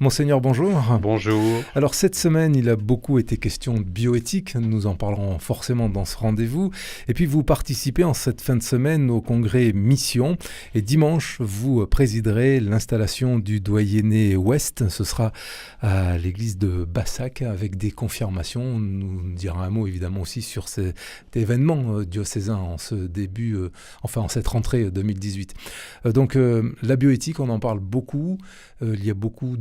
Monseigneur, bonjour. Bonjour. Alors cette semaine, il a beaucoup été question de bioéthique, nous en parlerons forcément dans ce rendez-vous. Et puis vous participez en cette fin de semaine au congrès Mission. Et dimanche, vous présiderez l'installation du doyenné Ouest. Ce sera à l'église de Bassac avec des confirmations. Nous dirons un mot évidemment aussi sur cet événement diocésain en ce début, en cette rentrée 2018. Donc la bioéthique, on en parle beaucoup. Il y a beaucoup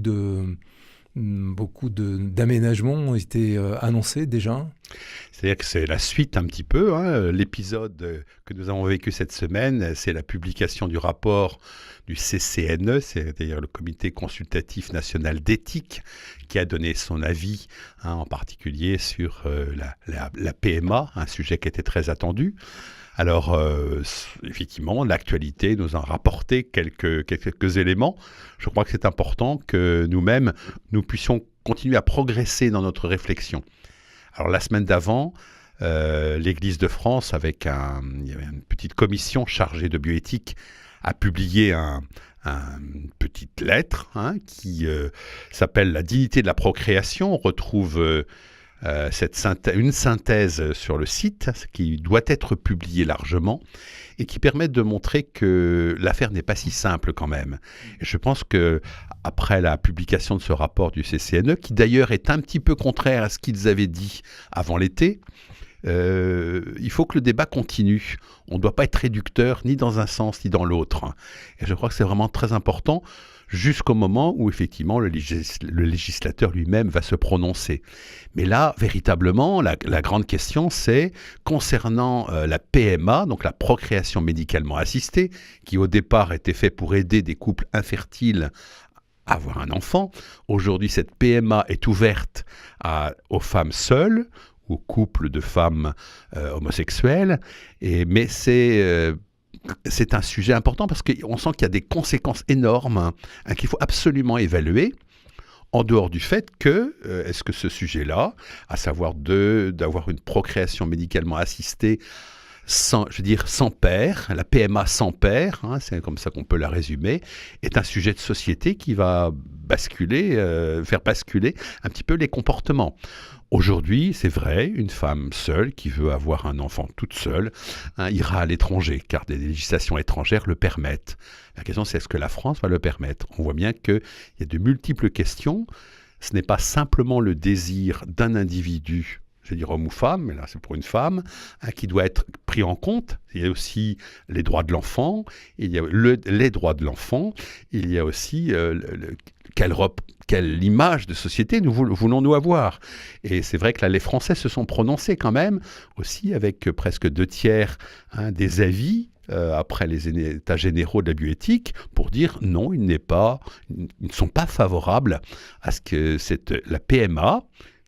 d'aménagements ont été annoncés déjà. C'est-à-dire que c'est la suite un petit peu. L'épisode que nous avons vécu cette semaine, c'est la publication du rapport du CCNE, c'est-à-dire le Comité consultatif national d'éthique, qui a donné son avis, en particulier sur la PMA, un sujet qui était très attendu. Alors, effectivement, l'actualité nous a rapporté quelques éléments. Je crois que c'est important que nous-mêmes, nous puissions continuer à progresser dans notre réflexion. Alors, la semaine d'avant, l'Église de France, il y avait une petite commission chargée de bioéthique, a publié une petite lettre qui s'appelle « La dignité de la procréation ». On retrouve une synthèse sur le site qui doit être publiée largement et qui permet de montrer que l'affaire n'est pas si simple quand même. Et je pense que après la publication de ce rapport du CCNE, qui d'ailleurs est un petit peu contraire à ce qu'ils avaient dit avant l'été, il faut que le débat continue. On ne doit pas être réducteur ni dans un sens ni dans l'autre. Et je crois que c'est vraiment très important jusqu'au moment où effectivement le législateur lui-même va se prononcer. Mais là, véritablement, la grande question, c'est concernant la PMA, donc la procréation médicalement assistée, qui au départ était fait pour aider des couples infertiles à avoir un enfant. Aujourd'hui, cette PMA est ouverte aux femmes seules, aux couples de femmes homosexuelles, mais c'est un sujet important parce qu'on sent qu'il y a des conséquences énormes qu'il faut absolument évaluer, en dehors du fait que, est-ce que ce sujet-là, à savoir d'avoir une procréation médicalement assistée sans père, la PMA sans père, c'est comme ça qu'on peut la résumer, est un sujet de société qui va faire basculer un petit peu les comportements. Aujourd'hui, c'est vrai, une femme seule qui veut avoir un enfant toute seule ira à l'étranger, car des législations étrangères le permettent. La question, c'est est-ce que la France va le permettre ? On voit bien qu'il y a de multiples questions. Ce n'est pas simplement le désir d'un individu, je vais dire homme ou femme, mais là c'est pour une femme, qui doit être pris en compte. Il y a aussi les droits de l'enfant, il y a les droits de l'enfant, il y a aussi quelle image de société nous voulons-nous avoir. Et c'est vrai que là, les Français se sont prononcés quand même, aussi avec presque 2/3 des avis, après les états généraux de la bioéthique, pour dire non, ils ne sont pas favorables à ce que la PMA,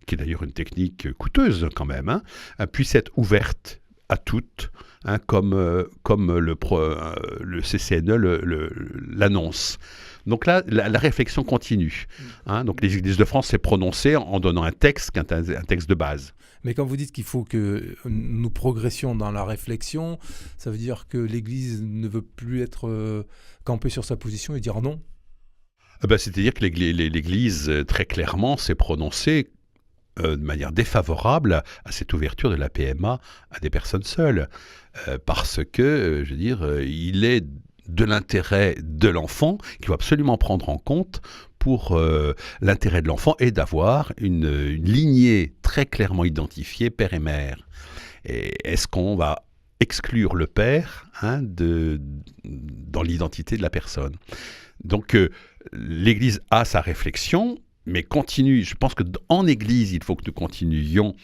qui est d'ailleurs une technique coûteuse quand même, puisse être ouverte à toutes, comme le CCNE l'annonce. Donc là, la réflexion continue. Donc l'Église de France s'est prononcée en donnant un texte de base. Mais quand vous dites qu'il faut que nous progressions dans la réflexion, ça veut dire que l'Église ne veut plus être campée sur sa position et dire non ? C'est-à-dire que l'Église, très clairement, s'est prononcée de manière défavorable à cette ouverture de la PMA à des personnes seules. Parce que, il est de l'intérêt de l'enfant qu'il faut absolument prendre en compte pour l'intérêt de l'enfant et d'avoir une lignée très clairement identifiée, père et mère. Et est-ce qu'on va exclure le père dans l'identité de la personne ? Donc l'Église a sa réflexion, mais continue. Je pense qu'en Église, il faut que nous continuions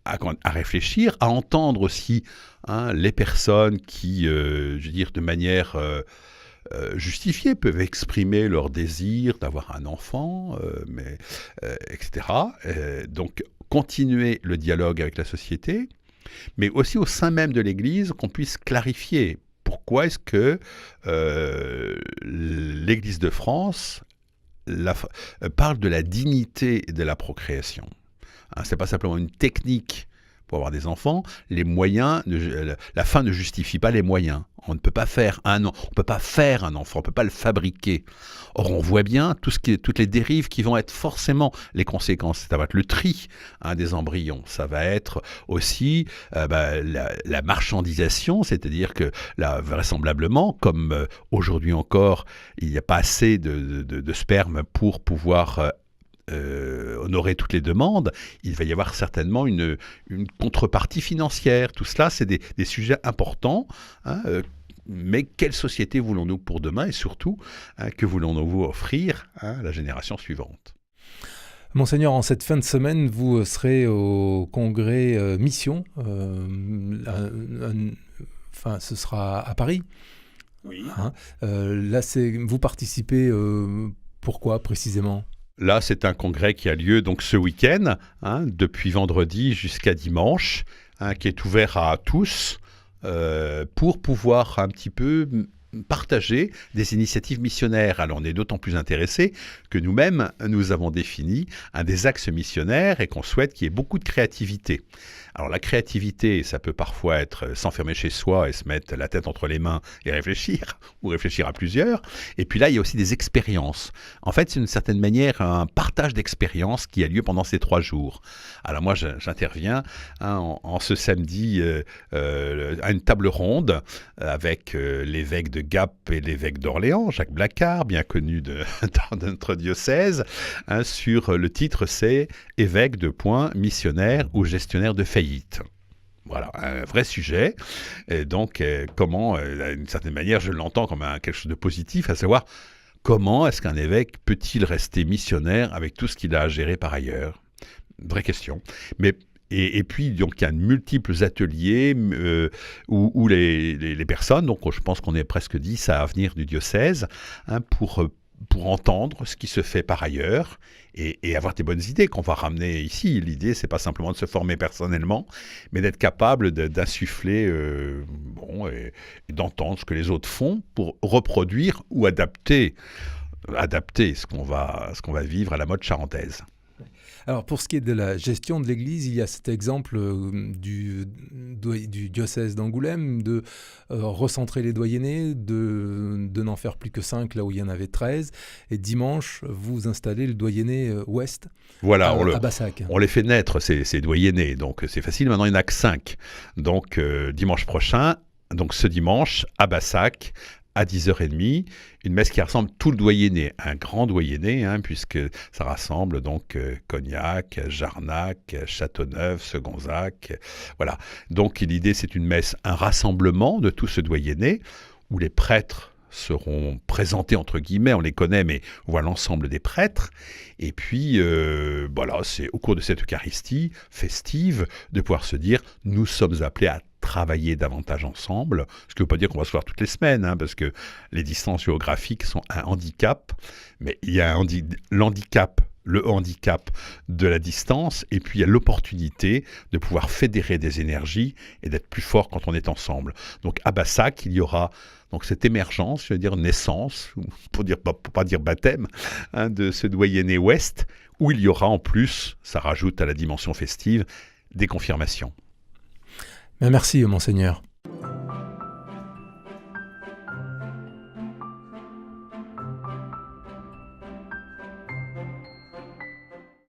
à réfléchir, à entendre aussi les personnes qui, de manière justifiée, peuvent exprimer leur désir d'avoir un enfant, etc. Donc, continuer le dialogue avec la société, mais aussi au sein même de l'Église, qu'on puisse clarifier pourquoi est-ce que l'Église de France parle de la dignité de la procréation. Ce n'est pas simplement une technique pour avoir des enfants, la fin ne justifie pas les moyens. On ne peut pas faire un enfant, on ne peut pas le fabriquer. Or, on voit bien toutes les dérives qui vont être forcément les conséquences. Ça va être le tri des embryons. Ça va être aussi la marchandisation, c'est-à-dire que là, vraisemblablement, comme aujourd'hui encore, il n'y a pas assez de sperme pour pouvoir honorer toutes les demandes, il va y avoir certainement une contrepartie financière. Tout cela, c'est des sujets importants. Mais quelle société voulons-nous pour demain et surtout, que voulons-nous offrir à la génération suivante ? Monseigneur, en cette fin de semaine, vous serez au congrès Mission. Ce sera à Paris. Oui. Là, vous participez, pourquoi précisément ? Là, c'est un congrès qui a lieu donc ce week-end, depuis vendredi jusqu'à dimanche, qui est ouvert à tous pour pouvoir un petit peu partager des initiatives missionnaires. Alors on est d'autant plus intéressés que nous-mêmes, nous avons défini des axes missionnaires et qu'on souhaite qu'il y ait beaucoup de créativité. Alors la créativité, ça peut parfois être s'enfermer chez soi et se mettre la tête entre les mains et réfléchir, ou réfléchir à plusieurs. Et puis là, il y a aussi des expériences. En fait, c'est d'une certaine manière un partage d'expériences qui a lieu pendant ces 3 jours. Alors moi, j'interviens en ce samedi à une table ronde avec l'évêque de Gap et l'évêque d'Orléans, Jacques Blacard, bien connu dans notre diocèse. Sur le titre, c'est « Évêque missionnaire ou gestionnaire de faillite ». Voilà, un vrai sujet. Et donc, comment, d'une certaine manière, je l'entends comme quelque chose de positif, à savoir comment est-ce qu'un évêque peut-il rester missionnaire avec tout ce qu'il a à gérer par ailleurs ? Vraie question. Et puis, donc, il y a multiples ateliers où les personnes, donc je pense qu'on est presque 10 à venir du diocèse, pour entendre ce qui se fait par ailleurs et avoir des bonnes idées qu'on va ramener ici. L'idée, c'est pas simplement de se former personnellement, mais d'être capable d'insuffler et d'entendre ce que les autres font pour reproduire ou adapter ce qu'on va vivre à la mode charentaise. Alors, pour ce qui est de la gestion de l'Église, il y a cet exemple du diocèse d'Angoulême de recentrer les doyennés, de n'en faire plus que 5 là où il y en avait 13. Et dimanche, vous installez le doyenné ouest à Bassac. On les fait naître, ces doyennés. Donc, c'est facile. Maintenant, il n'y en a que 5. Donc, dimanche prochain, donc ce dimanche, à Bassac, à 10h30, une messe qui rassemble tout le doyenné, un grand doyenné, puisque ça rassemble donc Cognac, Jarnac, Châteauneuf, Segonzac, voilà. Donc l'idée, c'est une messe, un rassemblement de tout ce doyenné, où les prêtres seront présentés entre guillemets, on les connaît, mais on voit l'ensemble des prêtres. Et puis, c'est au cours de cette Eucharistie festive de pouvoir se dire, nous sommes appelés à travailler davantage ensemble, ce qui ne veut pas dire qu'on va se voir toutes les semaines, parce que les distances géographiques sont un handicap, mais il y a le handicap de la distance, et puis il y a l'opportunité de pouvoir fédérer des énergies et d'être plus fort quand on est ensemble. Donc à Bassac, il y aura donc cette émergence, je veux dire naissance, pour pas dire baptême, de ce doyenné ouest, où il y aura en plus, ça rajoute à la dimension festive, des confirmations. Merci, Monseigneur.